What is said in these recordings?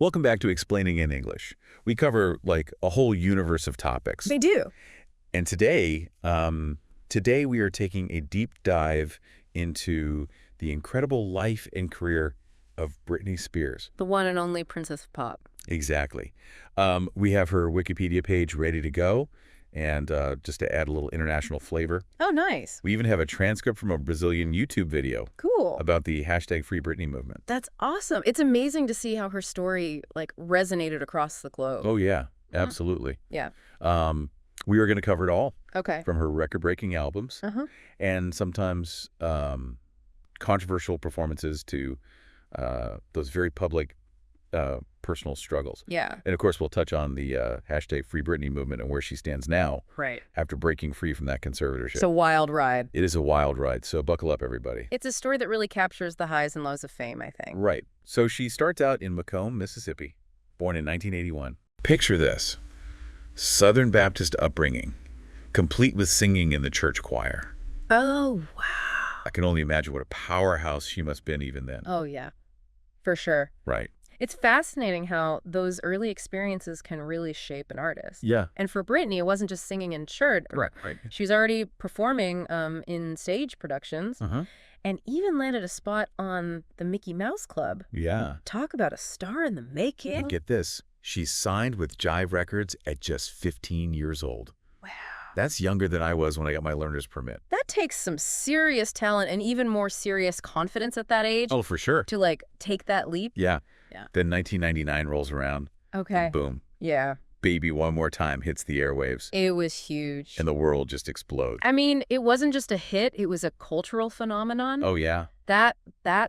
Welcome back to Explaining in English. We cover like a whole universe of topics. They do. And today we are taking a deep dive into the incredible life and career of Britney Spears. The one and only Princess of Pop. Exactly. We have her Wikipedia page ready to go. And just to add a little international flavor, Oh, nice. we even have a transcript from a Brazilian YouTube video Cool. about the hashtag Free Britney movement. That's awesome. It's amazing to see how her story resonated across the globe. Oh, yeah, absolutely. Yeah. We are going to cover it all. Okay. From her record-breaking albums and sometimes controversial performances to those very public personal struggles. Yeah. And, of course, we'll touch on the hashtag Free Britney movement and where she stands now Right. after breaking free from that conservatorship. It's a wild ride. It is a wild ride, so buckle up, everybody. It's a story that really captures the highs and lows of fame, I think. Right. So she starts out in Macomb, Mississippi, born in 1981. Picture this. Southern Baptist upbringing, complete with singing in the church choir. Oh, wow. I can only imagine what a powerhouse she must have been even then. Oh, yeah. For sure. Right. It's fascinating how those early experiences can really shape an artist. Yeah. And for Britney, it wasn't just singing in church. Right. She was already performing in stage productions and even landed a spot on the Mickey Mouse Club. Yeah. Talk about a star in the making. And get this. She's signed with Jive Records at just 15 years old. Wow. That's younger than I was when I got my learner's permit. That takes some serious talent and even more serious confidence at that age Oh, for sure. to take that leap. Yeah. Yeah. Then 1999 rolls around. Okay. And boom. Yeah. Baby One More Time hits the airwaves. It was huge. And the world just explodes. I mean, it wasn't just a hit, it was a cultural phenomenon. Oh, yeah. That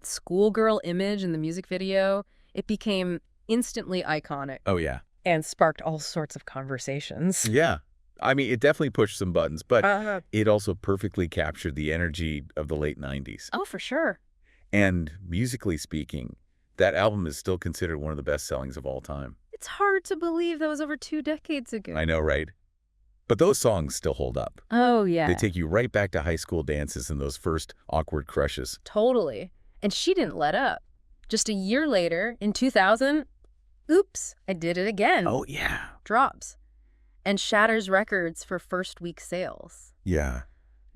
schoolgirl image in the music video, it became instantly iconic Oh, yeah. and sparked all sorts of conversations. Yeah. I mean, it definitely pushed some buttons, but it also perfectly captured the energy of the late 90s. Oh, for sure. And musically speaking, that album is still considered one of the best sellings of all time. It's hard to believe that was over 2 decades ago. I know, right? But those songs still hold up. Oh, yeah. They take you right back to high school dances and those first awkward crushes. Totally. And she didn't let up. Just a year later, in 2000, oops, I did it again. Oh, yeah. Drops. And shatters records for first week sales. Yeah.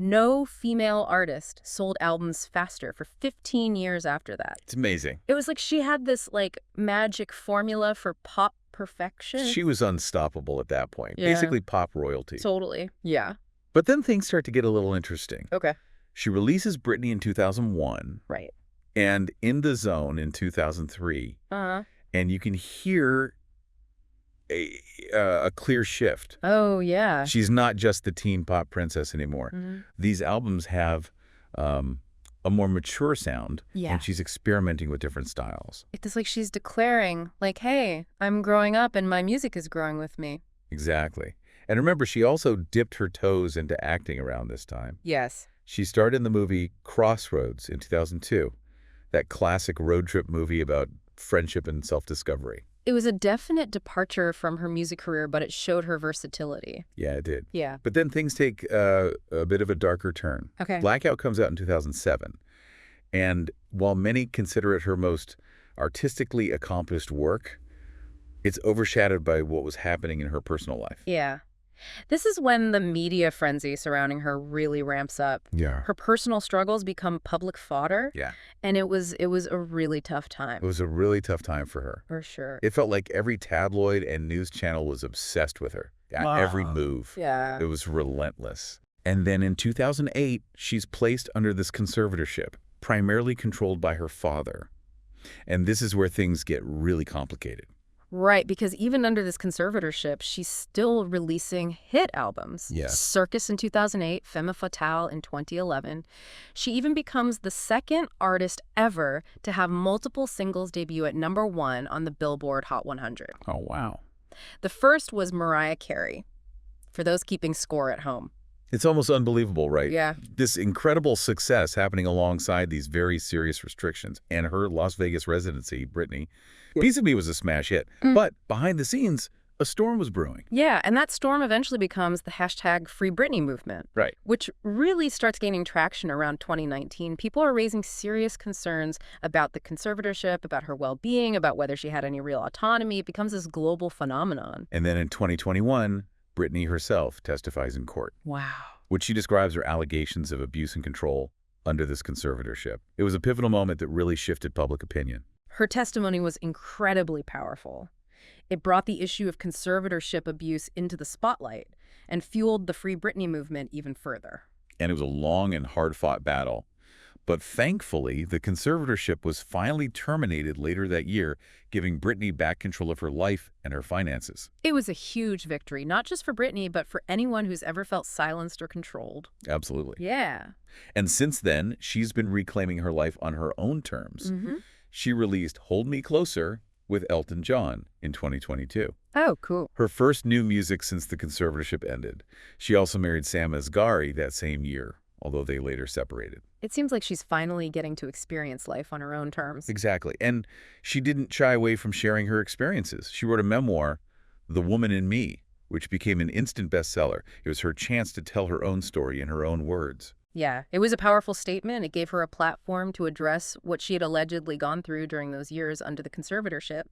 No female artist sold albums faster for 15 years after that. It's amazing. It was like she had this magic formula for pop perfection. She was unstoppable at that point. Yeah. Basically pop royalty. Totally. Yeah. But then things start to get a little interesting. Okay. She releases Britney in 2001 Right. and In the Zone in 2003. And you can hear a clear shift. Oh, yeah. She's not just the teen pop princess anymore. These albums have a more mature sound, Yeah. and she's experimenting with different styles. It's like she's declaring, hey, I'm growing up and my music is growing with me. Exactly. And remember, she also dipped her toes into acting around this time. Yes. She starred in the movie Crossroads in 2002, that classic road trip movie about friendship and self-discovery. It was a definite departure from her music career, but it showed her versatility. Yeah, it did. Yeah. But then things take a bit of a darker turn. Okay. Blackout comes out in 2007. And while many consider it her most artistically accomplished work, it's overshadowed by what was happening in her personal life. Yeah. This is when the media frenzy surrounding her really ramps up. Yeah. Her personal struggles become public fodder. Yeah. And it was a really tough time. It was a really tough time for her. For sure. It felt like every tabloid and news channel was obsessed with her. Every move. Yeah. It was relentless. And then in 2008, she's placed under this conservatorship, primarily controlled by her father. And this is where things get really complicated. Right, because even under this conservatorship, she's still releasing hit albums. Yes. Circus in 2008, Femme Fatale in 2011. She even becomes the second artist ever to have multiple singles debut at #1 on the Billboard Hot 100. Oh, wow. The first was Mariah Carey, for those keeping score at home. It's almost unbelievable, right? Yeah. This incredible success happening alongside these very serious restrictions. And her Las Vegas residency, Britney, Piece of Me was a smash hit. But behind the scenes, A storm was brewing. Yeah, and that storm eventually becomes the hashtag Free Britney movement, Right. which really starts gaining traction around 2019. People are raising serious concerns about the conservatorship, about her well-being, about whether she had any real autonomy. It becomes this global phenomenon. And then in 2021, Britney herself testifies in court, Wow. which she describes her allegations of abuse and control under this conservatorship. It was a pivotal moment that really shifted public opinion. Her testimony was incredibly powerful. It brought the issue of conservatorship abuse into the spotlight and fueled the Free Britney movement even further. And it was a long and hard-fought battle. But thankfully, the conservatorship was finally terminated later that year, giving Britney back control of her life and her finances. It was a huge victory, not just for Britney, but for anyone who's ever felt silenced or controlled. Absolutely. Yeah. And since then, she's been reclaiming her life on her own terms. She released Hold Me Closer with Elton John in 2022. Oh, cool. Her first new music since the conservatorship ended. She also married Sam Asghari that same year, although they later separated. It seems like she's finally getting to experience life on her own terms. Exactly. And she didn't shy away from sharing her experiences. She wrote a memoir, The Woman in Me, which became an instant bestseller. It was her chance to tell her own story in her own words. Yeah, it was a powerful statement. It gave her a platform to address what she had allegedly gone through during those years under the conservatorship.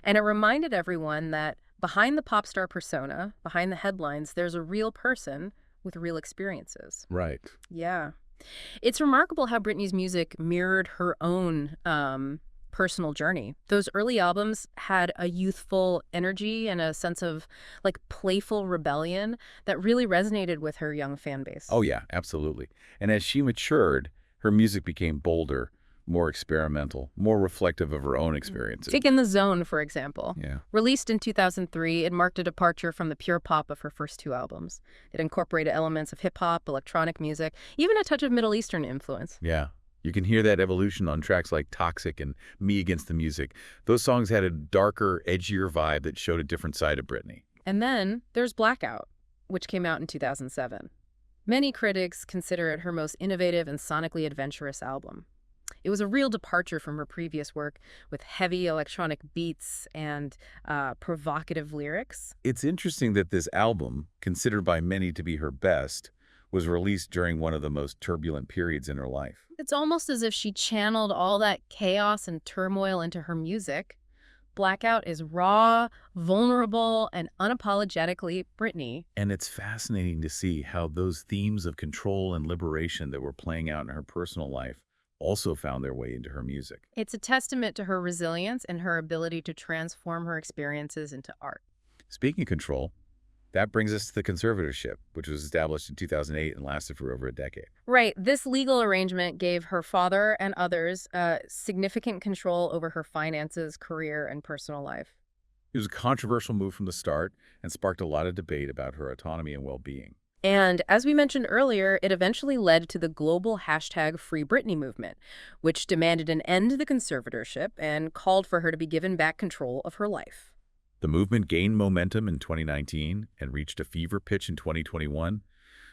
And it reminded everyone that behind the pop star persona, behind the headlines, there's a real person with real experiences. Right. Yeah. It's remarkable how Britney's music mirrored her own personal journey. Those early albums had a youthful energy and a sense of like playful rebellion that really resonated with her young fan base. Oh, yeah, absolutely. And as she matured, her music became bolder, more experimental, more reflective of her own experiences. Take In the Zone, for example. Yeah. Released in 2003, it marked a departure from the pure pop of her first two albums. It incorporated elements of hip-hop, electronic music, even a touch of Middle Eastern influence. Yeah. You can hear that evolution on tracks like Toxic and Me Against the Music. Those songs had a darker, edgier vibe that showed a different side of Britney. And then there's Blackout, which came out in 2007. Many critics consider it her most innovative and sonically adventurous album. It was a real departure from her previous work with heavy electronic beats and provocative lyrics. It's interesting that this album, considered by many to be her best, was released during one of the most turbulent periods in her life. It's almost as if she channeled all that chaos and turmoil into her music. Blackout is raw, vulnerable, and unapologetically Britney. And it's fascinating to see how those themes of control and liberation that were playing out in her personal life also found their way into her music. It's a testament to her resilience and her ability to transform her experiences into art. Speaking of control, that brings us to the conservatorship, which was established in 2008 and lasted for over a decade. Right. This legal arrangement gave her father and others significant control over her finances, career, and personal life. It was a controversial move from the start and sparked a lot of debate about her autonomy and well-being. And as we mentioned earlier, it eventually led to the global hashtag Free Britney movement, which demanded an end to the conservatorship and called for her to be given back control of her life. The movement gained momentum in 2019 and reached a fever pitch in 2021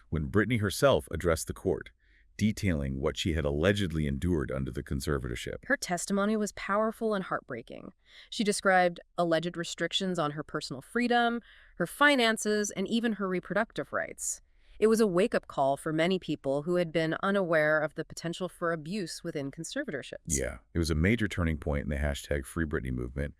when Britney herself addressed the court, detailing what she had allegedly endured under the conservatorship. Her testimony was powerful and heartbreaking. She described alleged restrictions on her personal freedom, her finances, and even her reproductive rights. It was a wake-up call for many people who had been unaware of the potential for abuse within conservatorships. Yeah, it was a major turning point in the hashtag Free Britney movement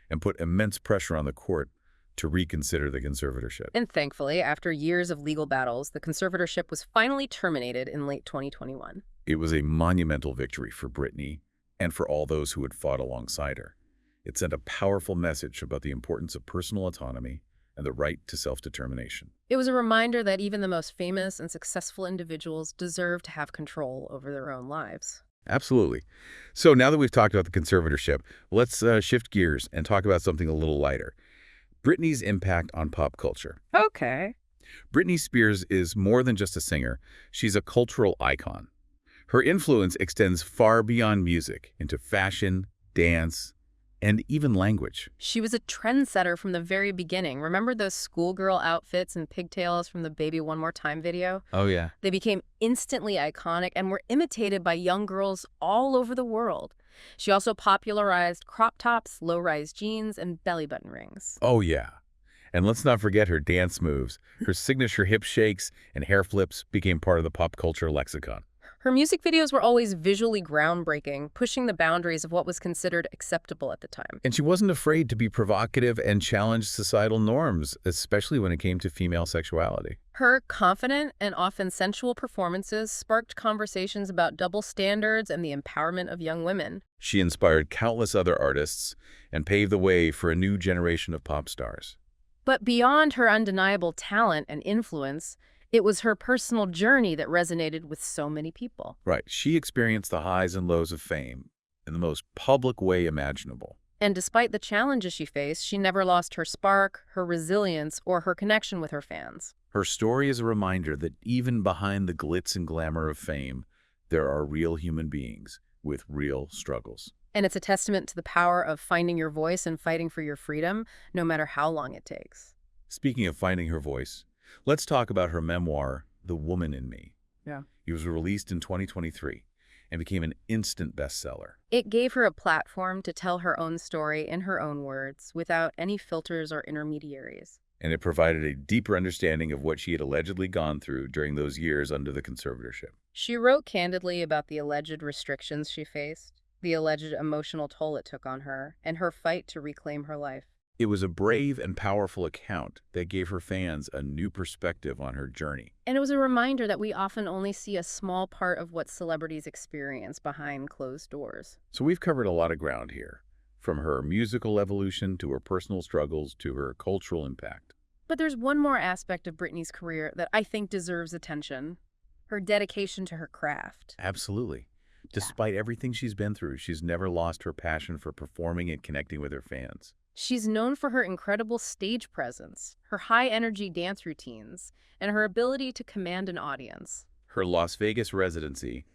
and put immense pressure on the court to reconsider the conservatorship. And thankfully, after years of legal battles, the conservatorship was finally terminated in late 2021. It was a monumental victory for Britney and for all those who had fought alongside her. It sent a powerful message about the importance of personal autonomy and the right to self-determination. It was a reminder that even the most famous and successful individuals deserve to have control over their own lives. Absolutely. So now that we've talked about the conservatorship, let's shift gears and talk about something a little lighter. Britney's impact on pop culture. Okay. Britney Spears is more than just a singer. She's a cultural icon. Her influence extends far beyond music into fashion, dance, and even language. She was a trendsetter from the very beginning. Remember those schoolgirl outfits and pigtails from the Baby One More Time video? Oh, yeah. They became instantly iconic and were imitated by young girls all over the world. She also popularized crop tops, low-rise jeans, and belly button rings. Oh, yeah. And let's not forget her dance moves. Her signature hip shakes and hair flips became part of the pop culture lexicon. Her music videos were always visually groundbreaking, pushing the boundaries of what was considered acceptable at the time. And she wasn't afraid to be provocative and challenge societal norms, especially when it came to female sexuality. Her confident and often sensual performances sparked conversations about double standards and the empowerment of young women. She inspired countless other artists and paved the way for a new generation of pop stars. But beyond her undeniable talent and influence, it was her personal journey that resonated with so many people. Right. She experienced the highs and lows of fame in the most public way imaginable. And despite the challenges she faced, she never lost her spark, her resilience, or her connection with her fans. Her story is a reminder that even behind the glitz and glamour of fame, there are real human beings with real struggles. And it's a testament to the power of finding your voice and fighting for your freedom, no matter how long it takes. Speaking of finding her voice, let's talk about her memoir, The Woman in Me. Yeah. It was released in 2023 and became an instant bestseller. It gave her a platform to tell her own story in her own words, without any filters or intermediaries. And it provided a deeper understanding of what she had allegedly gone through during those years under the conservatorship. She wrote candidly about the alleged restrictions she faced, the alleged emotional toll it took on her, and her fight to reclaim her life. It was a brave and powerful account that gave her fans a new perspective on her journey. And it was a reminder that we often only see a small part of what celebrities experience behind closed doors. So we've covered a lot of ground here, from her musical evolution to her personal struggles to her cultural impact. But there's one more aspect of Britney's career that I think deserves attention: her dedication to her craft. Absolutely. Despite everything she's been through, she's never lost her passion for performing and connecting with her fans. She's known for her incredible stage presence, her high-energy dance routines, and her ability to command an audience. Her Las Vegas residency,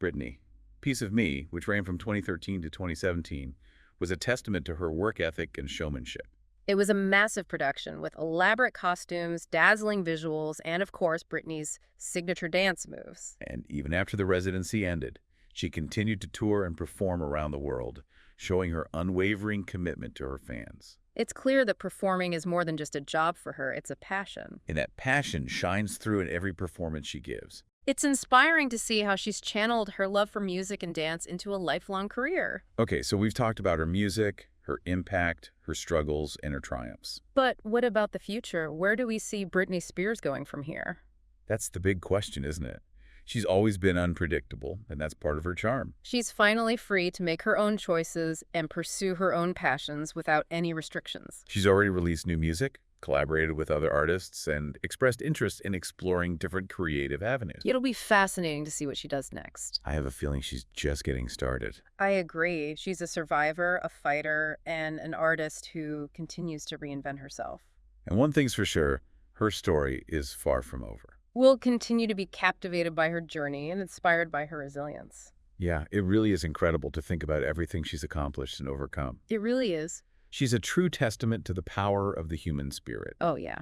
Britney, Piece of Me, which ran from 2013 to 2017, was a testament to her work ethic and showmanship. It was a massive production with elaborate costumes, dazzling visuals, and of course, Britney's signature dance moves. And even after the residency ended, she continued to tour and perform around the world, showing her unwavering commitment to her fans. It's clear that performing is more than just a job for her, it's a passion. And that passion shines through in every performance she gives. It's inspiring to see how she's channeled her love for music and dance into a lifelong career. Okay, so we've talked about her music, her impact, her struggles, and her triumphs. But what about the future? Where do we see Britney Spears going from here? That's the big question, isn't it? She's always been unpredictable, and that's part of her charm. She's finally free to make her own choices and pursue her own passions without any restrictions. She's already released new music, collaborated with other artists, and expressed interest in exploring different creative avenues. It'll be fascinating to see what she does next. I have a feeling she's just getting started. I agree. She's a survivor, a fighter, and an artist who continues to reinvent herself. And one thing's for sure, her story is far from over. We'll continue to be captivated by her journey and inspired by her resilience. Yeah, it really is incredible to think about everything she's accomplished and overcome. It really is. She's a true testament to the power of the human spirit. Oh, yeah,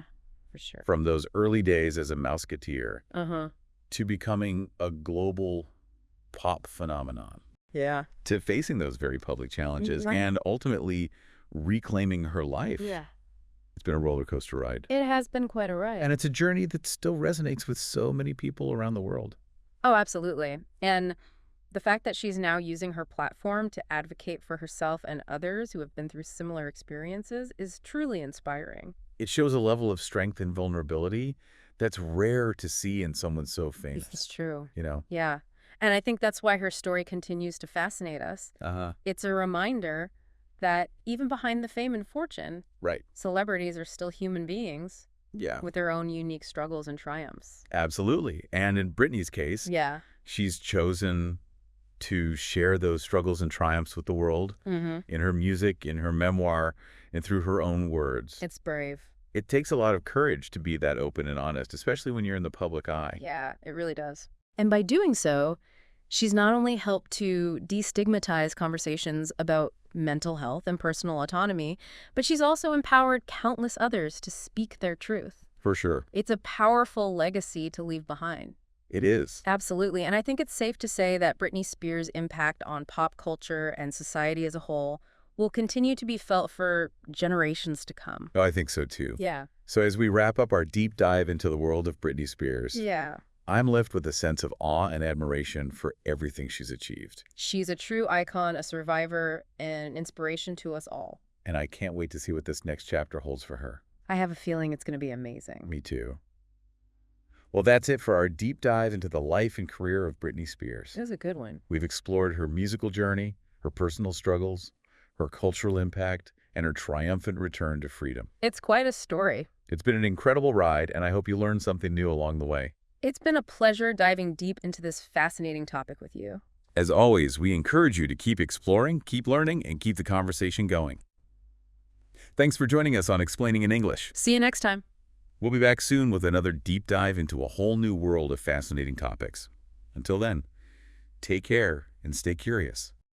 for sure. From those early days as a mouseketeer Uh-huh. to becoming a global pop phenomenon, Yeah. to facing those very public challenges Right. and ultimately reclaiming her life. Yeah. It's been a roller coaster ride. It has been quite a ride. And it's a journey that still resonates with so many people around the world. Oh, absolutely. And the fact that she's now using her platform to advocate for herself and others who have been through similar experiences is truly inspiring. It shows a level of strength and vulnerability that's rare to see in someone so famous. It's true. You know? Yeah. And I think that's why her story continues to fascinate us. Uh-huh. It's a reminder that even behind the fame and fortune, Right. celebrities are still human beings Yeah. with their own unique struggles and triumphs. Absolutely. And in Britney's case, Yeah. she's chosen to share those struggles and triumphs with the world Mm-hmm. in her music, in her memoir, and through her own words. It's brave. It takes a lot of courage to be that open and honest, especially when you're in the public eye. Yeah, it really does. And by doing so, she's not only helped to destigmatize conversations about mental health and personal autonomy, but she's also empowered countless others to speak their truth. For sure. It's a powerful legacy to leave behind. It is. Absolutely. And I think it's safe to say that Britney Spears' impact on pop culture and society as a whole will continue to be felt for generations to come. Oh, I think so too. Yeah. So as we wrap up our deep dive into the world of Britney Spears, Yeah. I'm left with a sense of awe and admiration for everything she's achieved. She's a true icon, a survivor, and an inspiration to us all. And I can't wait to see what this next chapter holds for her. I have a feeling it's going to be amazing. Me too. Well, that's it for our deep dive into the life and career of Britney Spears. It was a good one. We've explored her musical journey, her personal struggles, her cultural impact, and her triumphant return to freedom. It's quite a story. It's been an incredible ride, and I hope you learned something new along the way. It's been a pleasure diving deep into this fascinating topic with you. As always, we encourage you to keep exploring, keep learning, and keep the conversation going. Thanks for joining us on Explaining in English. See you next time. We'll be back soon with another deep dive into a whole new world of fascinating topics. Until then, take care and stay curious.